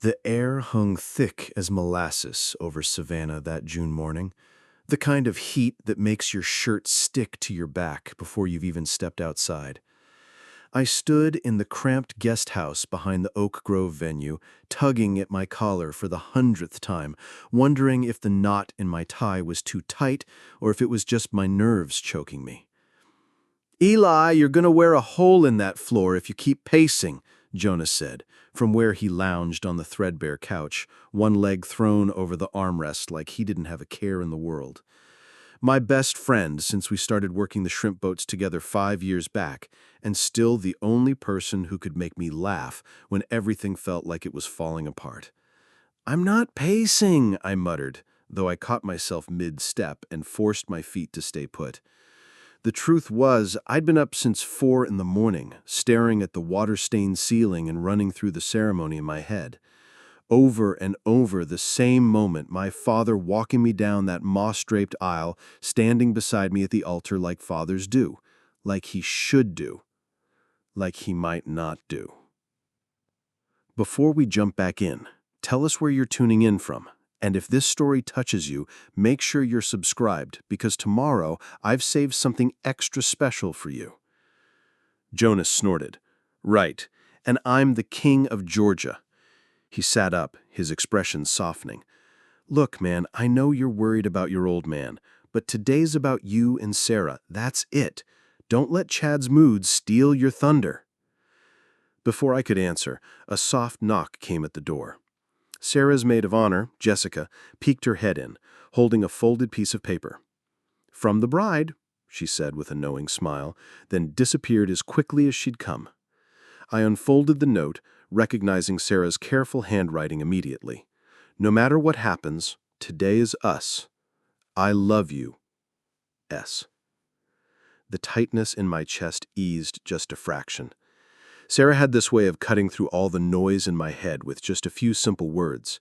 The air hung thick as molasses over Savannah that June morning, the kind of heat that makes your shirt stick to your back before you've even stepped outside. I stood in the cramped guesthouse behind the Oak Grove venue, tugging at my collar for the hundredth time, wondering if the knot in my tie was too tight or if it was just my nerves choking me. "Eli, you're going to wear a hole in that floor if you keep pacing," Jonah said, from where he lounged on the threadbare couch, one leg thrown over the armrest like he didn't have a care in the world. My best friend since we started working the shrimp boats together 5 years back, and still the only person who could make me laugh when everything felt like it was falling apart. "I'm not pacing," I muttered, though I caught myself mid-step and forced my feet to stay put. The truth was, I'd been up since 4 in the morning, staring at the water-stained ceiling and running through the ceremony in my head. Over and over the same moment, my father walking me down that moss-draped aisle, standing beside me at the altar like fathers do, like he should do, like he might not do. Before we jump back in, tell us where you're tuning in from. And if this story touches you, make sure you're subscribed, because tomorrow I've saved something extra special for you. Jonas snorted. "Right, and I'm the king of Georgia." He sat up, his expression softening. "Look, man, I know you're worried about your old man, but today's about you and Sarah. That's it. Don't let Chad's mood steal your thunder." Before I could answer, a soft knock came at the door. Sarah's maid of honor, Jessica, peeked her head in, holding a folded piece of paper. "From the bride," she said with a knowing smile, then disappeared as quickly as she'd come. I unfolded the note, recognizing Sarah's careful handwriting immediately. "No matter what happens, today is us. I love you. S." The tightness in my chest eased just a fraction. Sarah had this way of cutting through all the noise in my head with just a few simple words.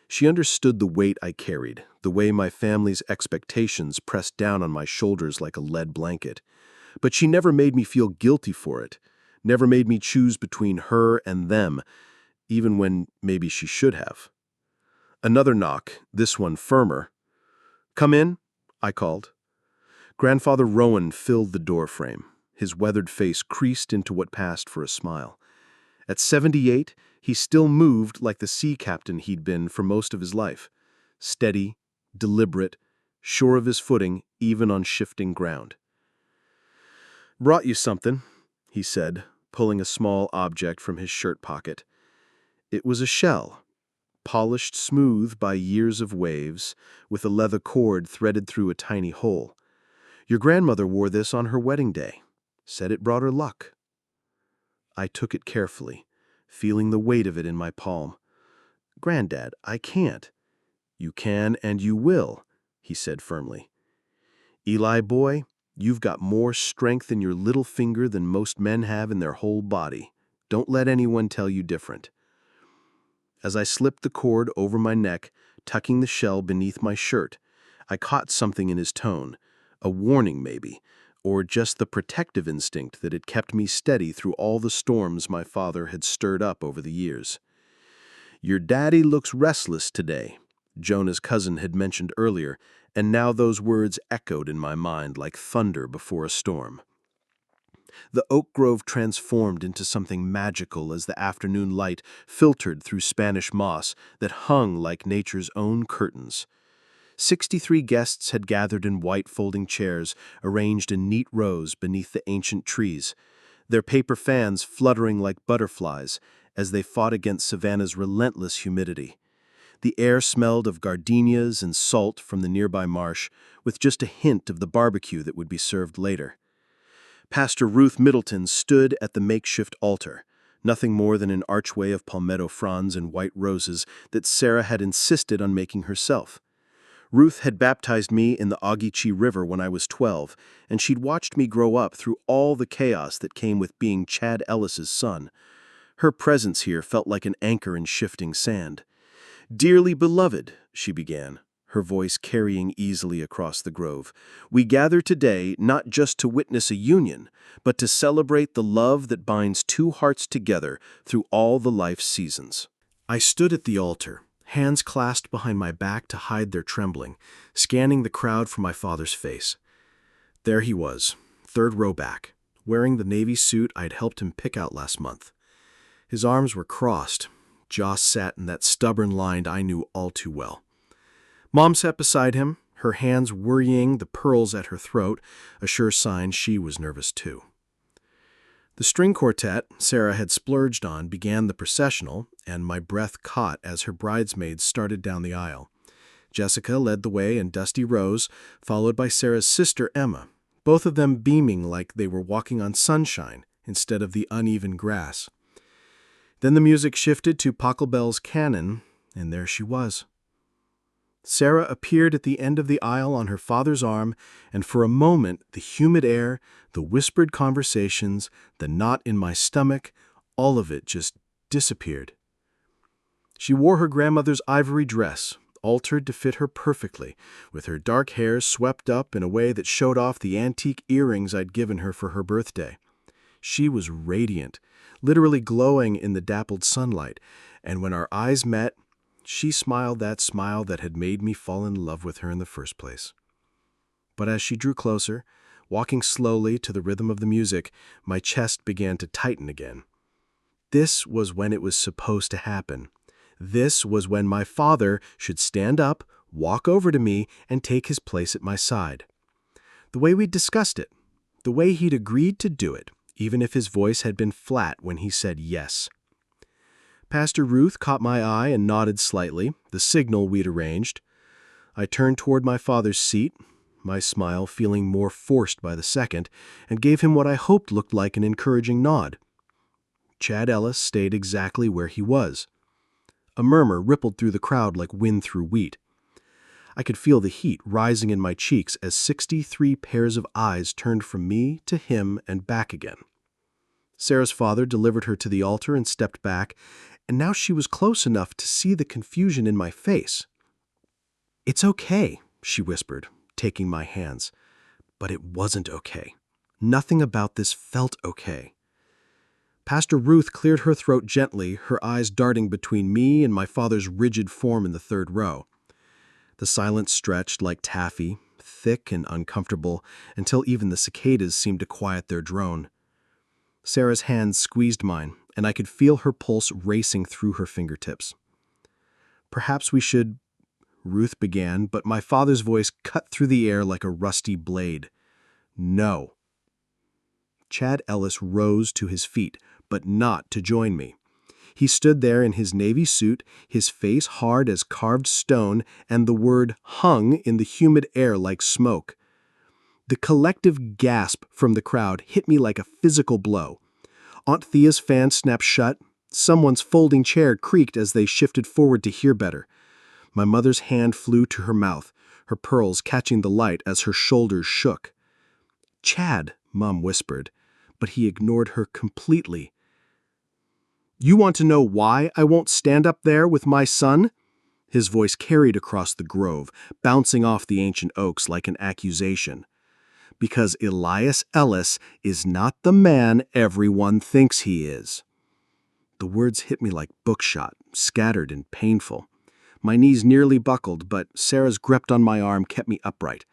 She understood the weight I carried, the way my family's expectations pressed down on my shoulders like a lead blanket. But she never made me feel guilty for it, never made me choose between her and them, even when maybe she should have. Another knock, this one firmer. "Come in," I called. Grandfather Rowan filled the doorframe, his weathered face creased into what passed for a smile. At 78, he still moved like the sea captain he'd been for most of his life. Steady, deliberate, sure of his footing even on shifting ground. "Brought you something," he said, pulling a small object from his shirt pocket. It was a shell, polished smooth by years of waves, with a leather cord threaded through a tiny hole. "Your grandmother wore this on her wedding day. Said it brought her luck." I took it carefully, feeling the weight of it in my palm. "Granddad, I can't." "You can and you will," he said firmly. "Eli boy, you've got more strength in your little finger than most men have in their whole body. Don't let anyone tell you different." As I slipped the cord over my neck, tucking the shell beneath my shirt, I caught something in his tone, a warning maybe, or just the protective instinct that had kept me steady through all the storms my father had stirred up over the years. "Your daddy looks restless today," Jonah's cousin had mentioned earlier, and now those words echoed in my mind like thunder before a storm. The oak grove transformed into something magical as the afternoon light filtered through Spanish moss that hung like nature's own curtains. 63 guests had gathered in white folding chairs, arranged in neat rows beneath the ancient trees, their paper fans fluttering like butterflies as they fought against Savannah's relentless humidity. The air smelled of gardenias and salt from the nearby marsh, with just a hint of the barbecue that would be served later. Pastor Ruth Middleton stood at the makeshift altar, nothing more than an archway of palmetto fronds and white roses that Sarah had insisted on making herself. Ruth had baptized me in the Ogeechee River when I was 12, and she'd watched me grow up through all the chaos that came with being Chad Ellis's son. Her presence here felt like an anchor in shifting sand. "Dearly beloved," she began, her voice carrying easily across the grove, "we gather today not just to witness a union, but to celebrate the love that binds two hearts together through all the life's seasons." I stood at the altar, hands clasped behind my back to hide their trembling, scanning the crowd for my father's face. There he was, third row back, wearing the navy suit I'd helped him pick out last month. His arms were crossed. Jaw sat in that stubborn line I knew all too well. Mom sat beside him, her hands worrying the pearls at her throat, a sure sign she was nervous too. The string quartet Sarah had splurged on began the processional, and my breath caught as her bridesmaids started down the aisle. Jessica led the way in dusty rows, followed by Sarah's sister Emma, both of them beaming like they were walking on sunshine instead of the uneven grass. Then the music shifted to Pachelbel's canon, and there she was. Sarah appeared at the end of the aisle on her father's arm, and for a moment the humid air, the whispered conversations, the knot in my stomach, all of it just disappeared. She wore her grandmother's ivory dress, altered to fit her perfectly, with her dark hair swept up in a way that showed off the antique earrings I'd given her for her birthday. She was radiant, literally glowing in the dappled sunlight, and when our eyes met, she smiled that smile that had made me fall in love with her in the first place. But as she drew closer, walking slowly to the rhythm of the music, my chest began to tighten again. This was when it was supposed to happen. This was when my father should stand up, walk over to me, and take his place at my side. The way we'd discussed it, the way he'd agreed to do it, even if his voice had been flat when he said yes. Pastor Ruth caught my eye and nodded slightly, the signal we'd arranged. I turned toward my father's seat, my smile feeling more forced by the second, and gave him what I hoped looked like an encouraging nod. Chad Ellis stayed exactly where he was. A murmur rippled through the crowd like wind through wheat. I could feel the heat rising in my cheeks as 63 pairs of eyes turned from me to him and back again. Sarah's father delivered her to the altar and stepped back, and now she was close enough to see the confusion in my face. "It's okay," she whispered, taking my hands. But it wasn't okay. Nothing about this felt okay. Pastor Ruth cleared her throat gently, her eyes darting between me and my father's rigid form in the third row. The silence stretched like taffy, thick and uncomfortable, until even the cicadas seemed to quiet their drone. Sarah's hands squeezed mine, and I could feel her pulse racing through her fingertips. "Perhaps we should," Ruth began, but my father's voice cut through the air like a rusty blade. "No." Chad Ellis rose to his feet, but not to join me. He stood there in his navy suit, his face hard as carved stone, and the word hung in the humid air like smoke. The collective gasp from the crowd hit me like a physical blow. Aunt Thea's fan snapped shut. Someone's folding chair creaked as they shifted forward to hear better. My mother's hand flew to her mouth, her pearls catching the light as her shoulders shook. "Chad," Mom whispered, but he ignored her completely. "You want to know why I won't stand up there with my son?" His voice carried across the grove, bouncing off the ancient oaks like an accusation. "Because Elias Ellis is not the man everyone thinks he is." The words hit me like bookshot, scattered and painful. My knees nearly buckled, but Sarah's grip on my arm kept me upright.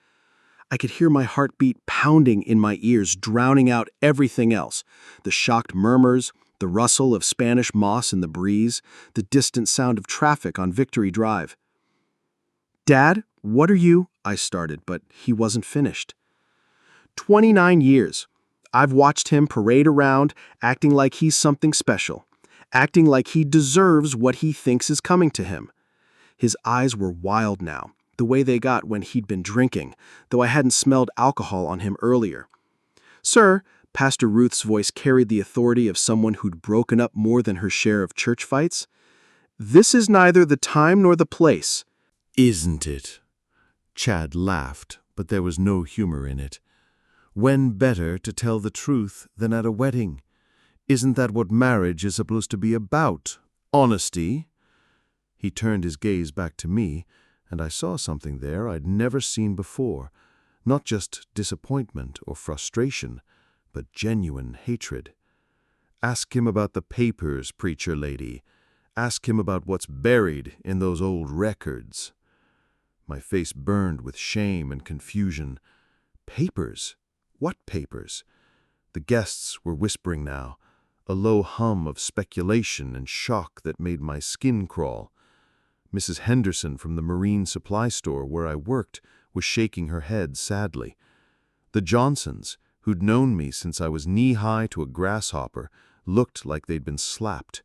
I could hear my heartbeat pounding in my ears, drowning out everything else. The shocked murmurs, the rustle of Spanish moss in the breeze, the distant sound of traffic on Victory Drive. "Dad, what are you?" I started, but he wasn't finished. 29 years. I've watched him parade around, acting like he's something special, acting like he deserves what he thinks is coming to him. His eyes were wild now, the way they got when he'd been drinking, though I hadn't smelled alcohol on him earlier. "Sir," Pastor Ruth's voice carried the authority of someone who'd broken up more than her share of church fights, "this is neither the time nor the place." "Isn't it?" Chad laughed, but there was no humor in it. "When better to tell the truth than at a wedding? Isn't that what marriage is supposed to be about? Honesty?" He turned his gaze back to me, and I saw something there I'd never seen before. Not just disappointment or frustration, but genuine hatred. "Ask him about the papers, preacher lady. Ask him about what's buried in those old records." My face burned with shame and confusion. Papers? What papers? The guests were whispering now, a low hum of speculation and shock that made my skin crawl. Mrs. Henderson from the marine supply store where I worked was shaking her head sadly. The Johnsons, who'd known me since I was knee-high to a grasshopper, looked like they'd been slapped.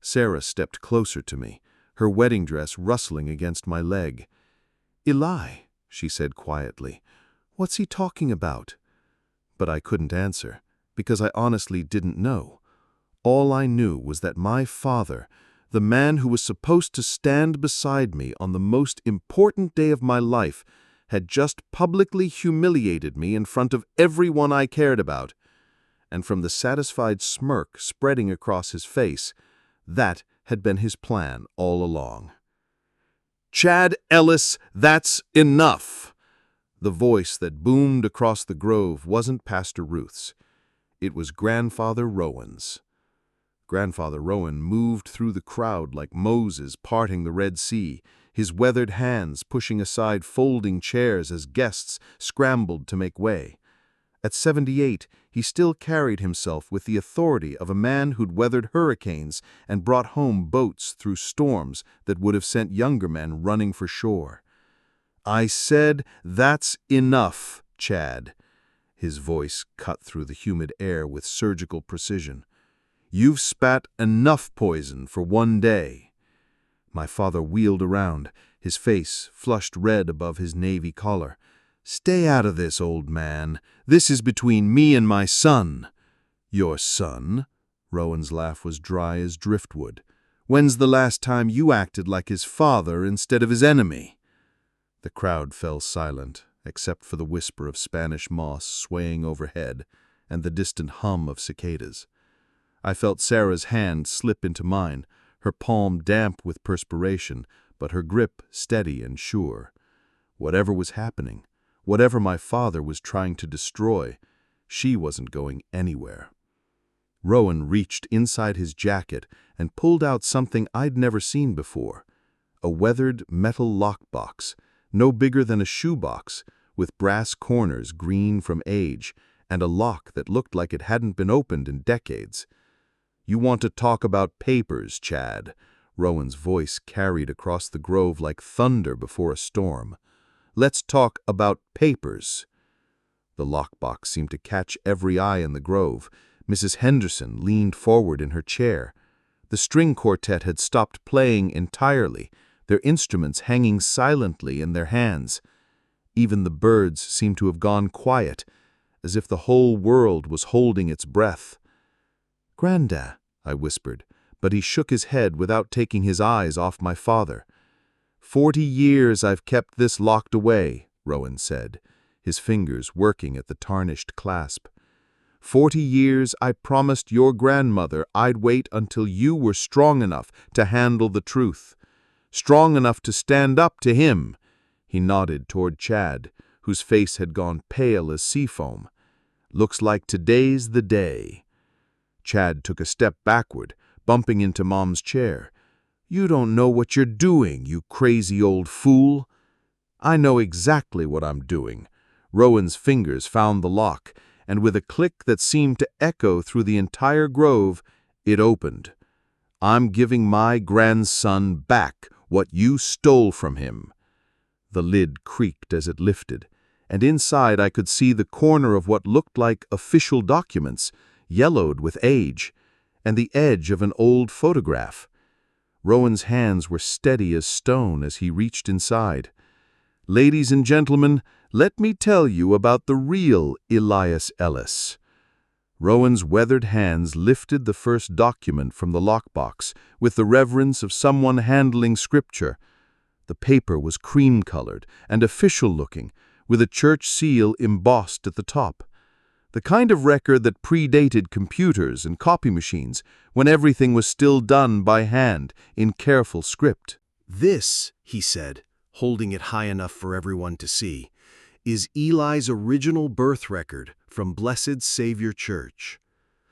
Sarah stepped closer to me, her wedding dress rustling against my leg. "Eli," she said quietly, "what's he talking about?" But I couldn't answer, because I honestly didn't know. All I knew was that my father, the man who was supposed to stand beside me on the most important day of my life, had just publicly humiliated me in front of everyone I cared about. And from the satisfied smirk spreading across his face, that had been his plan all along. "Chad Ellis, that's enough!" The voice that boomed across the grove wasn't Pastor Ruth's. It was Grandfather Rowan's. Grandfather Rowan moved through the crowd like Moses parting the Red Sea, his weathered hands pushing aside folding chairs as guests scrambled to make way. At 78, he still carried himself with the authority of a man who'd weathered hurricanes and brought home boats through storms that would have sent younger men running for shore. "I said, that's enough, Chad." His voice cut through the humid air with surgical precision. "You've spat enough poison for one day." My father wheeled around, his face flushed red above his navy collar. "Stay out of this, old man. This is between me and my son." "Your son?" Rowan's laugh was dry as driftwood. "When's the last time you acted like his father instead of his enemy?" The crowd fell silent, except for the whisper of Spanish moss swaying overhead and the distant hum of cicadas. I felt Sarah's hand slip into mine, her palm damp with perspiration, but her grip steady and sure. Whatever was happening, whatever my father was trying to destroy, she wasn't going anywhere. Rowan reached inside his jacket and pulled out something I'd never seen before. A weathered metal lockbox, no bigger than a shoebox, with brass corners green from age, and a lock that looked like it hadn't been opened in decades. "You want to talk about papers, Chad?" Rowan's voice carried across the grove like thunder before a storm. "Let's talk about papers." The lockbox seemed to catch every eye in the grove. Mrs. Henderson leaned forward in her chair. The string quartet had stopped playing entirely, their instruments hanging silently in their hands. Even the birds seemed to have gone quiet, as if the whole world was holding its breath. "Granda," I whispered, but he shook his head without taking his eyes off my father. 40 years I've kept this locked away," Rowan said, his fingers working at the tarnished clasp. 40 years I promised your grandmother I'd wait until you were strong enough to handle the truth. Strong enough to stand up to him." He nodded toward Chad, whose face had gone pale as sea foam. "Looks like today's the day." Chad took a step backward, bumping into Mom's chair. "You don't know what you're doing, you crazy old fool." "I know exactly what I'm doing." Rowan's fingers found the lock, and with a click that seemed to echo through the entire grove, it opened. "I'm giving my grandson back what you stole from him." The lid creaked as it lifted, and inside I could see the corner of what looked like official documents, yellowed with age, and the edge of an old photograph. Rowan's hands were steady as stone as he reached inside. "Ladies and gentlemen, let me tell you about the real Elias Ellis." Rowan's weathered hands lifted the first document from the lockbox with the reverence of someone handling scripture. The paper was cream-colored and official-looking, with a church seal embossed at the top. The kind of record that predated computers and copy machines, when everything was still done by hand in careful script. "This," he said, holding it high enough for everyone to see, "is Eli's original birth record from Blessed Savior Church.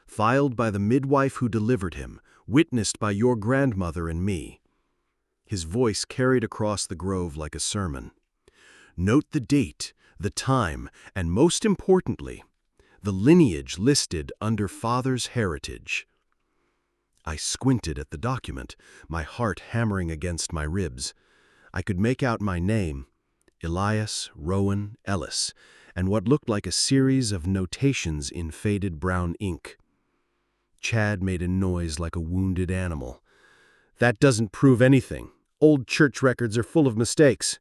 Filed by the midwife who delivered him, witnessed by your grandmother and me." His voice carried across the grove like a sermon. "Note the date, the time, and most importantly, the lineage listed under father's heritage." I squinted at the document, my heart hammering against my ribs. I could make out my name, Elias Rowan Ellis, and what looked like a series of notations in faded brown ink. Chad made a noise like a wounded animal. "That doesn't prove anything. Old church records are full of mistakes."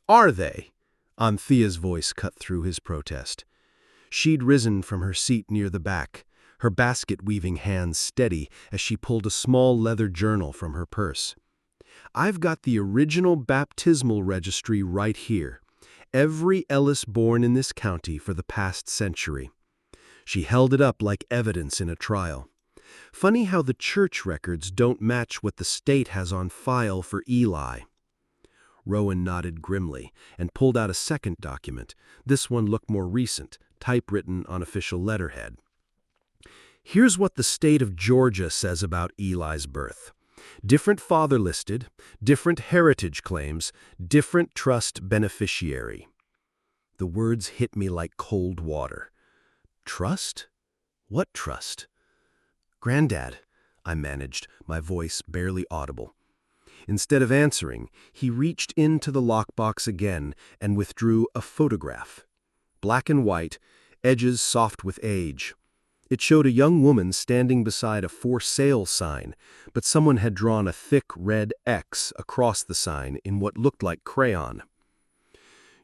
"Are they?" Anthea's voice cut through his protest. She'd risen from her seat near the back, her basket-weaving hands steady as she pulled a small leather journal from her purse. "I've got the original baptismal registry right here. Every Ellis born in this county for the past century." She held it up like evidence in a trial. "Funny how the church records don't match what the state has on file for Eli." Rowan nodded grimly and pulled out a second document. This one looked more recent, typewritten on official letterhead. "Here's what the state of Georgia says about Eli's birth. Different father listed, different heritage claims, different trust beneficiary." The words hit me like cold water. Trust? What trust? "Granddad," I managed, my voice barely audible. Instead of answering, he reached into the lockbox again and withdrew a photograph. Black and white, edges soft with age. It showed a young woman standing beside a "for sale" sign, but someone had drawn a thick red X across the sign in what looked like crayon.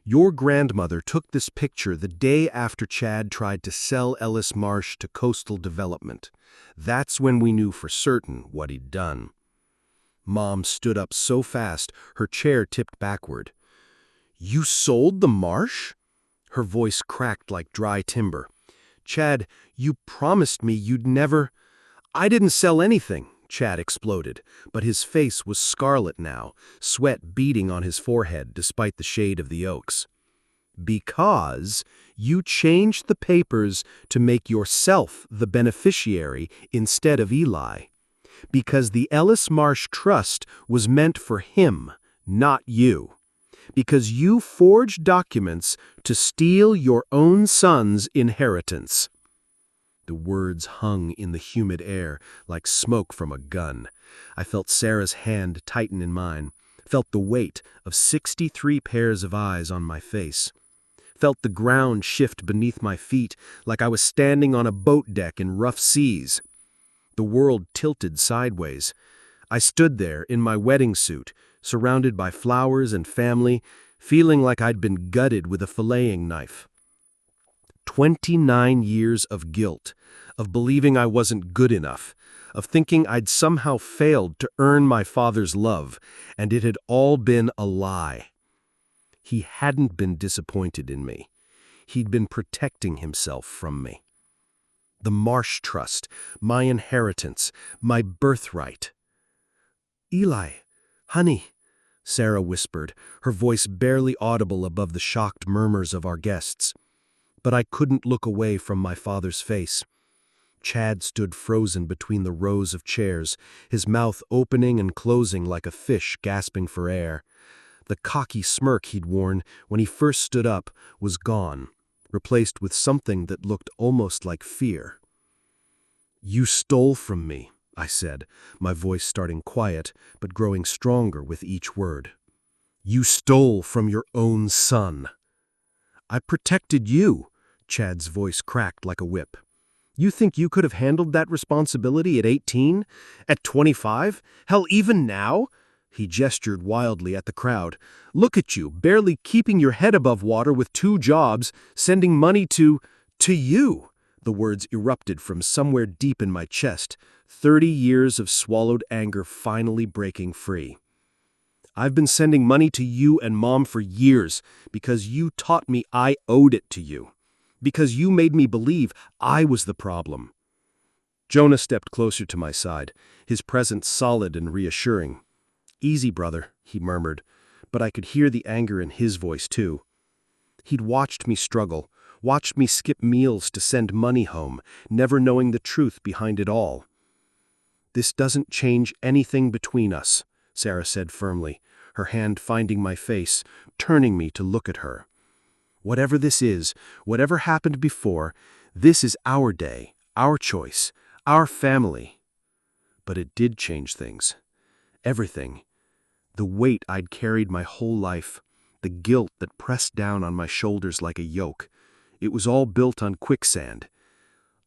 "Your grandmother took this picture the day after Chad tried to sell Ellis Marsh to Coastal Development. That's when we knew for certain what he'd done." Mom stood up so fast, her chair tipped backward. "You sold the marsh?" Her voice cracked like dry timber. "Chad, you promised me you'd never—" "I didn't sell anything," Chad exploded, but his face was scarlet now, sweat beading on his forehead despite the shade of the oaks. "Because you changed the papers to make yourself the beneficiary instead of Eli. Because the Ellis Marsh Trust was meant for him, not you. Because you forged documents to steal your own son's inheritance." The words hung in the humid air like smoke from a gun. I felt Sarah's hand tighten in mine, felt the weight of 63 pairs of eyes on my face, felt the ground shift beneath my feet like I was standing on a boat deck in rough seas. The world tilted sideways. I stood there in my wedding suit, surrounded by flowers and family, feeling like I'd been gutted with a filleting knife. 29 years of guilt, of believing I wasn't good enough, of thinking I'd somehow failed to earn my father's love, and it had all been a lie. He hadn't been disappointed in me. He'd been protecting himself from me. The Marsh Trust, my inheritance, my birthright. "Eli, honey," Sarah whispered, her voice barely audible above the shocked murmurs of our guests. But I couldn't look away from my father's face. Chad stood frozen between the rows of chairs, his mouth opening and closing like a fish gasping for air. The cocky smirk he'd worn when he first stood up was gone, replaced with something that looked almost like fear. "You stole from me," I said, my voice starting quiet but growing stronger with each word. "You stole from your own son." "I protected you," Chad's voice cracked like a whip. "You think you could have handled that responsibility at 18? At 25? Hell, even now?" He gestured wildly at the crowd. "Look at you, barely keeping your head above water with 2 jobs, sending money to you." The words erupted from somewhere deep in my chest, 30 years of swallowed anger finally breaking free. "I've been sending money to you and Mom for years because you taught me I owed it to you. Because you made me believe I was the problem." Jonah stepped closer to my side, his presence solid and reassuring. "Easy, brother," he murmured, but I could hear the anger in his voice too. He'd watched me struggle, watched me skip meals to send money home, never knowing the truth behind it all. "This doesn't change anything between us," Sarah said firmly, her hand finding my face, turning me to look at her. "Whatever this is, whatever happened before, this is our day, our choice, our family." But it did change things. Everything. The weight I'd carried my whole life, the guilt that pressed down on my shoulders like a yoke, it was all built on quicksand.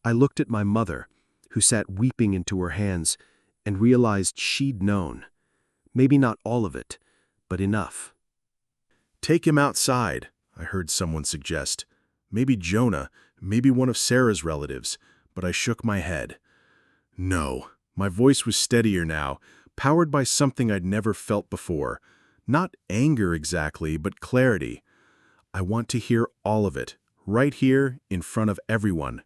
I looked at my mother, who sat weeping into her hands, and realized she'd known. Maybe not all of it, but enough. "Take him outside," I heard someone suggest. Maybe Jonah, maybe one of Sarah's relatives, but I shook my head. No, my voice was steadier now, powered by something I'd never felt before. Not anger exactly, but clarity. I want to hear all of it, right here, in front of everyone.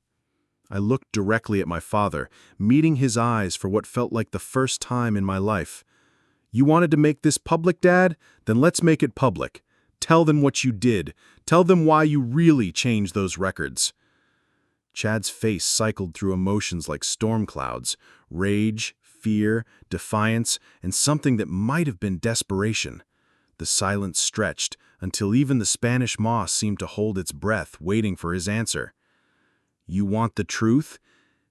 I looked directly at my father, meeting his eyes for what felt like the first time in my life. "You wanted to make this public, Dad? Then let's make it public. Tell them what you did. Tell them why you really changed those records." Chad's face cycled through emotions like storm clouds: rage, fear, defiance, and something that might have been desperation. The silence stretched until even the Spanish moss seemed to hold its breath, waiting for his answer. "You want the truth?"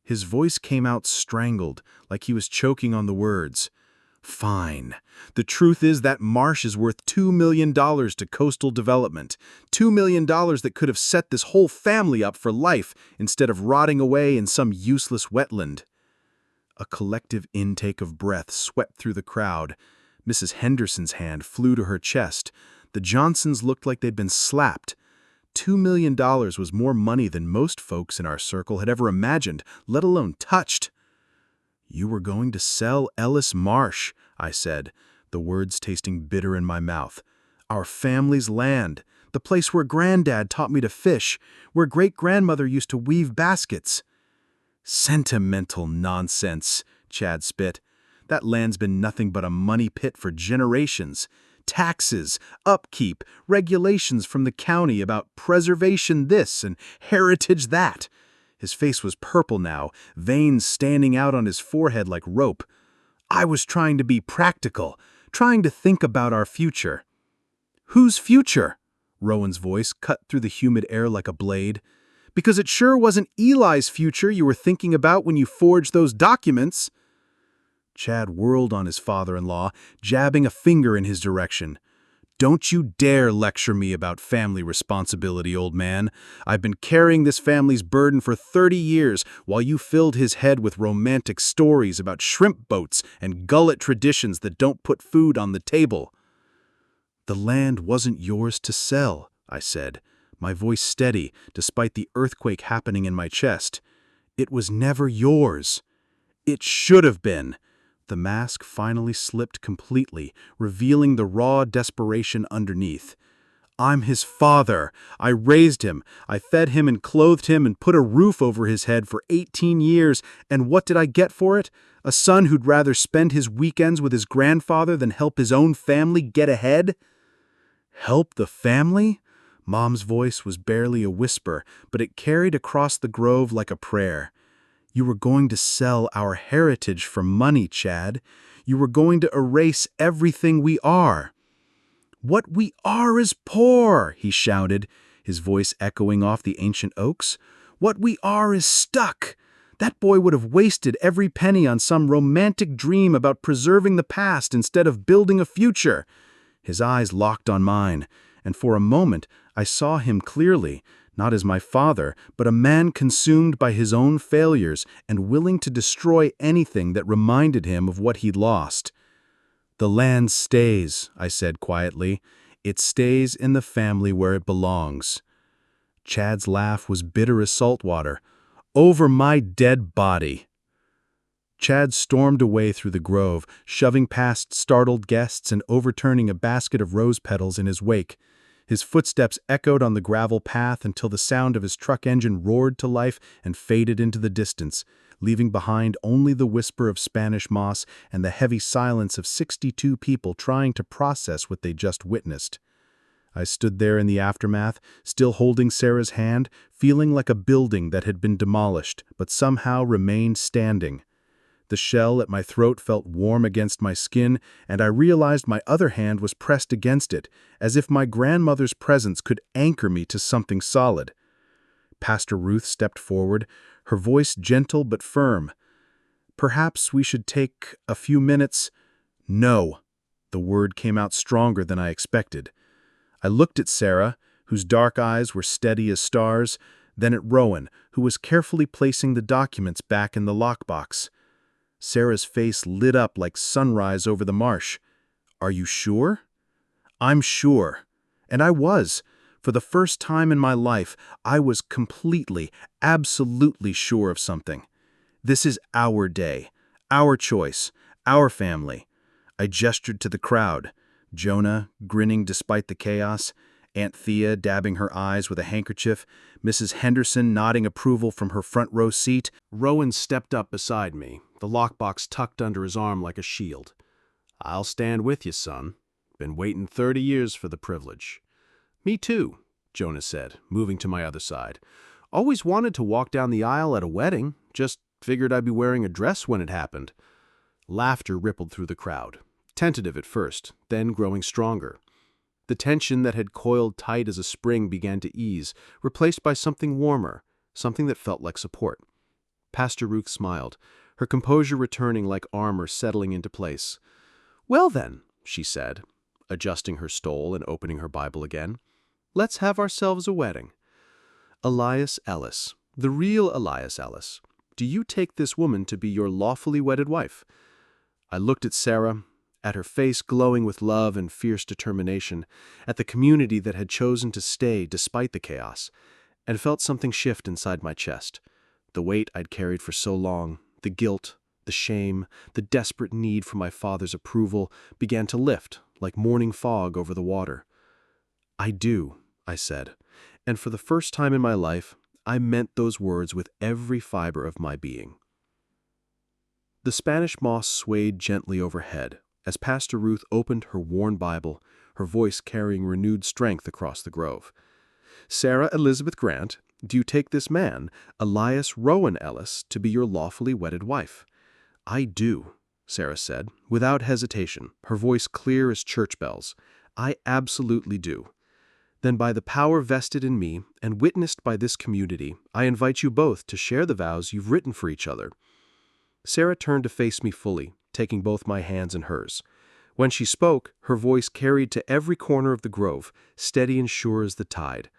His voice came out strangled, like he was choking on the words. "Fine. The truth is that marsh is worth $2 million to coastal development. $2 million that could have set this whole family up for life instead of rotting away in some useless wetland." A collective intake of breath swept through the crowd. Mrs. Henderson's hand flew to her chest. The Johnsons looked like they'd been slapped. $2 million was more money than most folks in our circle had ever imagined, let alone touched. "You were going to sell Ellis Marsh," I said, the words tasting bitter in my mouth. "Our family's land, the place where Granddad taught me to fish, where great-grandmother used to weave baskets." "Sentimental nonsense," Chad spit. "That land's been nothing but a money pit for generations. Taxes, upkeep, regulations from the county about preservation this and heritage that." His face was purple now, veins standing out on his forehead like rope. "I was trying to be practical, trying to think about our future." "Whose future?" Rowan's voice cut through the humid air like a blade. "Because it sure wasn't Eli's future you were thinking about when you forged those documents." Chad whirled on his father-in-law, jabbing a finger in his direction. "Don't you dare lecture me about family responsibility, old man. I've been carrying this family's burden for 30 years while you filled his head with romantic stories about shrimp boats and gullet traditions that don't put food on the table." "The land wasn't yours to sell," I said, my voice steady despite the earthquake happening in my chest. "It was never yours." "It should have been." The mask finally slipped completely, revealing the raw desperation underneath. "I'm his father. I raised him. I fed him and clothed him and put a roof over his head for 18 years, and what did I get for it? A son who'd rather spend his weekends with his grandfather than help his own family get ahead?" "Help the family?" Mom's voice was barely a whisper, but it carried across the grove like a prayer. "You were going to sell our heritage for money, Chad. You were going to erase everything we are." "What we are is poor," he shouted, his voice echoing off the ancient oaks. "What we are is stuck. That boy would have wasted every penny on some romantic dream about preserving the past instead of building a future." His eyes locked on mine, and for a moment I saw him clearly, not as my father, but a man consumed by his own failures and willing to destroy anything that reminded him of what he'd lost. "The land stays," I said quietly. "It stays in the family where it belongs." Chad's laugh was bitter as salt water. "Over my dead body." Chad stormed away through the grove, shoving past startled guests and overturning a basket of rose petals in his wake. His footsteps echoed on the gravel path until the sound of his truck engine roared to life and faded into the distance, leaving behind only the whisper of Spanish moss and the heavy silence of 62 people trying to process what they just witnessed. I stood there in the aftermath, still holding Sarah's hand, feeling like a building that had been demolished, but somehow remained standing. The shell at my throat felt warm against my skin, and I realized my other hand was pressed against it, as if my grandmother's presence could anchor me to something solid. Pastor Ruth stepped forward, her voice gentle but firm. "Perhaps we should take a few minutes." "No." The word came out stronger than I expected. I looked at Sarah, whose dark eyes were steady as stars, then at Rowan, who was carefully placing the documents back in the lockbox. Sarah's face lit up like sunrise over the marsh. "Are you sure?" "I'm sure." And I was. For the first time in my life, I was completely, absolutely sure of something. This is our day, our choice, our family. I gestured to the crowd. Jonah, grinning despite the chaos, Aunt Thea dabbing her eyes with a handkerchief, Mrs. Henderson nodding approval from her front row seat. Rowan stepped up beside me, the lockbox tucked under his arm like a shield. "I'll stand with you, son. Been waiting 30 years for the privilege." "Me too," Jonah said, moving to my other side. "Always wanted to walk down the aisle at a wedding, just figured I'd be wearing a dress when it happened." Laughter rippled through the crowd, tentative at first, then growing stronger. The tension that had coiled tight as a spring began to ease, replaced by something warmer, something that felt like support. Pastor Ruth smiled, her composure returning like armor settling into place. "Well then," she said, adjusting her stole and opening her Bible again, "let's have ourselves a wedding. Elias Ellis, the real Elias Ellis, do you take this woman to be your lawfully wedded wife?" I looked at Sarah, at her face glowing with love and fierce determination, at the community that had chosen to stay despite the chaos, and felt something shift inside my chest. The weight I'd carried for so long, the guilt, the shame, the desperate need for my father's approval began to lift like morning fog over the water. "I do," I said, and for the first time in my life, I meant those words with every fiber of my being. The Spanish moss swayed gently overhead as Pastor Ruth opened her worn Bible, her voice carrying renewed strength across the grove. "Sarah Elizabeth Grant, do you take this man, Elias Rowan Ellis, to be your lawfully wedded wife?" "I do," Sarah said, without hesitation, her voice clear as church bells. "I absolutely do." "Then by the power vested in me and witnessed by this community, I invite you both to share the vows you've written for each other." Sarah turned to face me fully, taking both my hands in hers. When she spoke, her voice carried to every corner of the grove, steady and sure as the tide.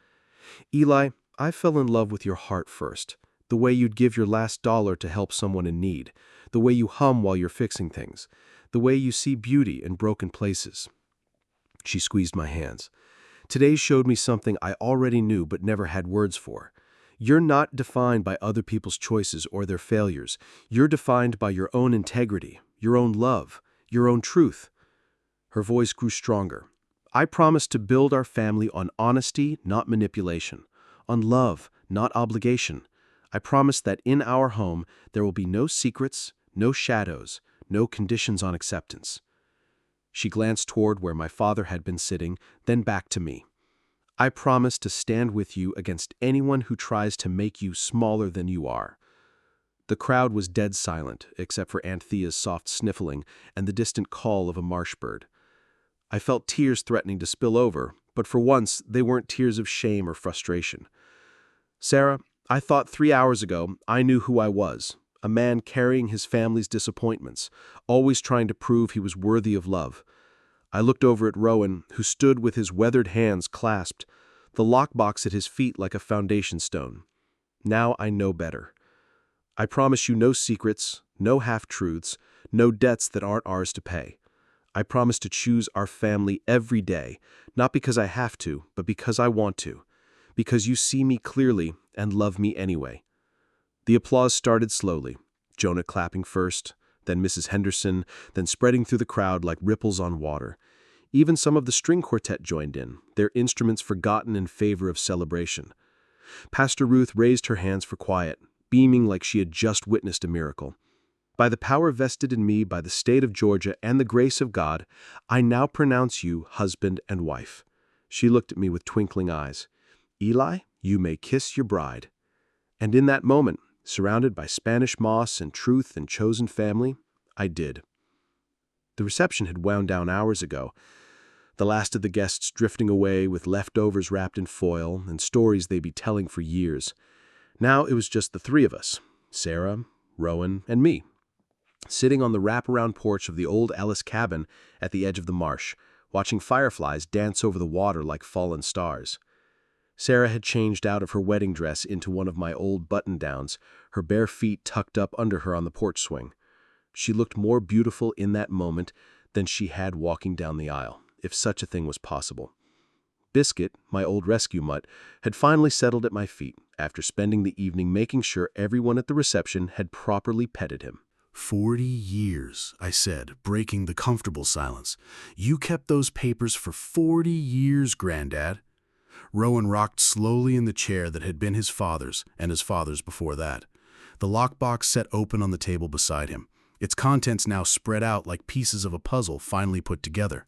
"Eli, I fell in love with your heart first, the way you'd give your last dollar to help someone in need, the way you hum while you're fixing things, the way you see beauty in broken places." She squeezed my hands. "Today showed me something I already knew but never had words for. You're not defined by other people's choices or their failures. You're defined by your own integrity, your own love, your own truth." Her voice grew stronger. "I promise to build our family on honesty, not manipulation, on love, not obligation. I promise that in our home there will be no secrets, no shadows, no conditions on acceptance." She glanced toward where my father had been sitting, then back to me. "I promise to stand with you against anyone who tries to make you smaller than you are." The crowd was dead silent, except for Aunt Thea's soft sniffling and the distant call of a marsh bird. I felt tears threatening to spill over, but for once they weren't tears of shame or frustration. "Sarah, I thought 3 hours ago I knew who I was, a man carrying his family's disappointments, always trying to prove he was worthy of love." I looked over at Rowan, who stood with his weathered hands clasped, the lockbox at his feet like a foundation stone. Now I know better. I promise you no secrets, no half-truths, no debts that aren't ours to pay. I promise to choose our family every day, not because I have to, but because I want to, because you see me clearly and love me anyway. The applause started slowly, Jonah clapping first, then Mrs. Henderson, then spreading through the crowd like ripples on water. Even some of the string quartet joined in, their instruments forgotten in favor of celebration. Pastor Ruth raised her hands for quiet, beaming like she had just witnessed a miracle. "By the power vested in me by the state of Georgia and the grace of God, I now pronounce you husband and wife." She looked at me with twinkling eyes. "Eli, you may kiss your bride." And in that moment, surrounded by Spanish moss and truth and chosen family, I did. The reception had wound down hours ago, the last of the guests drifting away with leftovers wrapped in foil and stories they'd be telling for years. Now it was just the three of us, Sarah, Rowan, and me, sitting on the wraparound porch of the old Ellis cabin at the edge of the marsh, watching fireflies dance over the water like fallen stars. Sarah had changed out of her wedding dress into one of my old button-downs, her bare feet tucked up under her on the porch swing. She looked more beautiful in that moment than she had walking down the aisle, if such a thing was possible. Biscuit, my old rescue mutt, had finally settled at my feet after spending the evening making sure everyone at the reception had properly petted him. 40 years, I said, breaking the comfortable silence. You kept those papers for 40 years, Granddad. Rowan rocked slowly in the chair that had been his father's and his father's before that. The lockbox set open on the table beside him, its contents now spread out like pieces of a puzzle finally put together.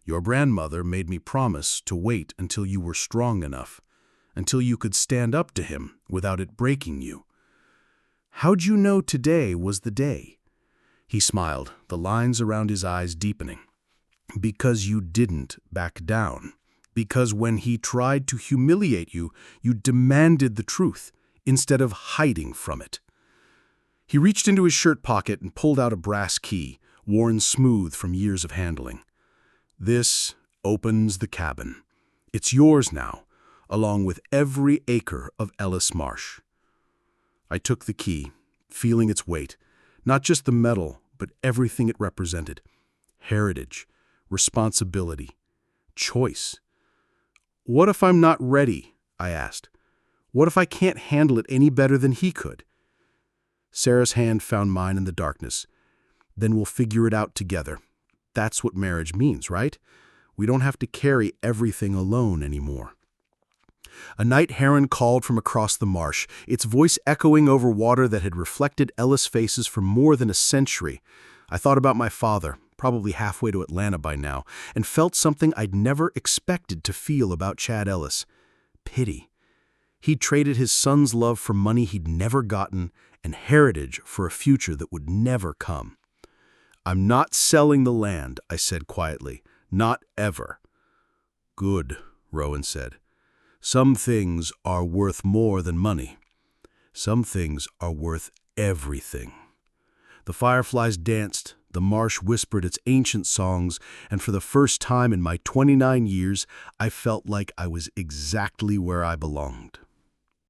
Your grandmother made me promise to wait until you were strong enough, until you could stand up to him without it breaking you. How'd you know today was the day? He smiled, the lines around his eyes deepening. Because you didn't back down. Because when he tried to humiliate you, you demanded the truth instead of hiding from it. He reached into his shirt pocket and pulled out a brass key, worn smooth from years of handling. This opens the cabin. It's yours now, along with every acre of Ellis Marsh. I took the key, feeling its weight, not just the metal, but everything it represented. Heritage, responsibility, choice. What if I'm not ready? I asked. What if I can't handle it any better than he could? Sarah's hand found mine in the darkness. Then we'll figure it out together. That's what marriage means, right? We don't have to carry everything alone anymore. A night heron called from across the marsh, its voice echoing over water that had reflected Ellis faces for more than a century. I thought about my father, probably halfway to Atlanta by now, and felt something I'd never expected to feel about Chad Ellis. Pity. He'd traded his son's love for money he'd never gotten and heritage for a future that would never come. I'm not selling the land, I said quietly. Not ever. Good, Rowan said. Some things are worth more than money. Some things are worth everything. The fireflies danced, the marsh whispered its ancient songs, and for the first time in my 29 years, I felt like I was exactly where I belonged.